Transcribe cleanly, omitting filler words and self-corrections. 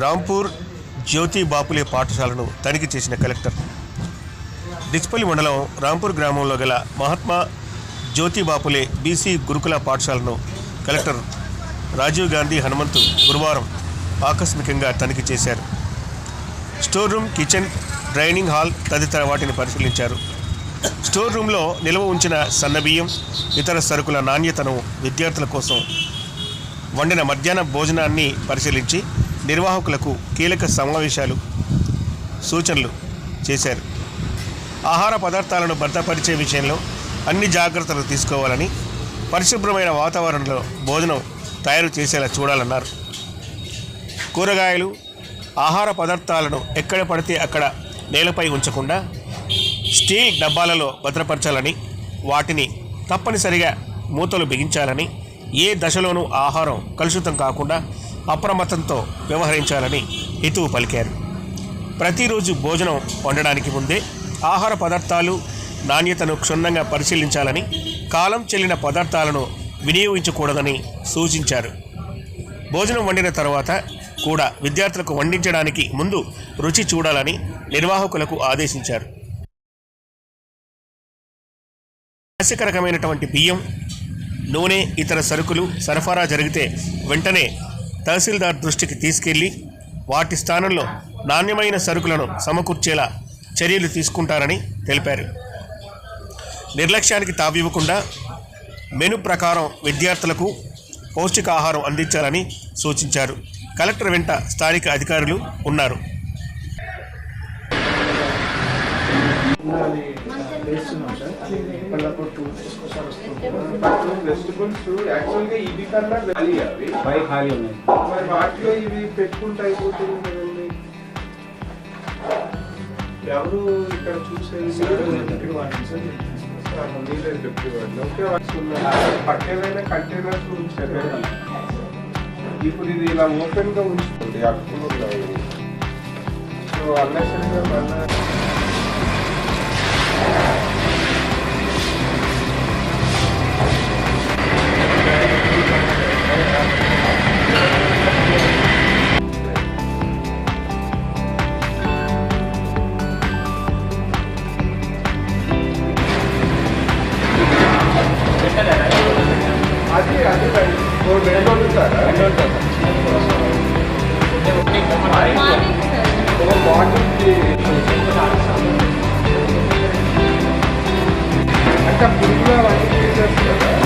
రాంపూర్ జ్యోతి బాపులే పాఠశాలను తనిఖీ చేసిన కలెక్టర్. డిచ్పల్లి మండలం రాంపూర్ గ్రామంలో గల మహాత్మా జ్యోతి బాపులే బీసీ గురుకుల పాఠశాలను కలెక్టర్ రాజీవ్ గాంధీ హనుమంతు గురువారం ఆకస్మికంగా తనిఖీ చేశారు. Store room, kitchen, dining hall తదితర వాటిని పరిశీలించారు. స్టోర్ రూమ్లో నిల్వ ఉంచిన సన్నబియ్యం, ఇతర సరుకుల నాణ్యతను, విద్యార్థుల కోసం వండిన మధ్యాహ్న భోజనాన్ని పరిశీలించి నిర్వాహకులకు కీలక సూచనలు చేశారు. ఆహార పదార్థాలను భద్రపరిచే విషయంలో అన్ని జాగ్రత్తలు తీసుకోవాలని, పరిశుభ్రమైన వాతావరణంలో భోజనం తయారు చేసేలా చూడాలన్నారు. కూరగాయలు, ఆహార పదార్థాలను ఎక్కడ పడితే అక్కడ నేలపై ఉంచకుండా స్టీల్ డబ్బాలలో భద్రపరచాలని, వాటిని తప్పనిసరిగా మూతలు బిగించాలని, ఏ దశలోనూ ఆహారం కలుషితం కాకుండా అప్రమత్తంతో వ్యవహరించాలని హితవు పలికారు. ప్రతిరోజు భోజనం వండడానికి ముందే ఆహార పదార్థాలు నాణ్యతను క్షుణ్ణంగా పరిశీలించాలని, కాలం చెల్లిన పదార్థాలను వినియోగించకూడదని సూచించారు. భోజనం వండిన తర్వాత కూడా విద్యార్థులకు వండించడానికి ముందు రుచి చూడాలని నిర్వాహకులకు ఆదేశించారు. నాసిక రకమైనటువంటి బియ్యం, నూనె, ఇతర సరుకులు సరఫరా జరిగితే వెంటనే తహసీల్దార్ దృష్టికి తీసుకెళ్లి వాటి స్థానంలో నాణ్యమైన సరుకులను సమకూర్చేలా చర్యలు తీసుకుంటారని తెలిపారు. నిర్లక్ష్యానికి తావివ్వకుండా మెను ప్రకారం విద్యార్థులకు పౌష్టికాహారం అందించాలని సూచించారు. కలెక్టర్ వెంట స్థానిక అధికారులు ఉన్నారు. వాటిలో ఇవి పెట్టుకుంటే అయిపోతుంది కదండి. ఎవరు ఇక్కడ చూసేది పట్టేదైనా కంటైనర్స్ ఉంచారు. ఇప్పుడు ఇది ఇలా ఓపెన్ గా ఉంచుతుంది, అడుగులు ఉన్నాయి. సో అన్నెసరిగా మళ్ళీ అంటే పురుగులు అవన్నీ తీసేస్తారు కదా.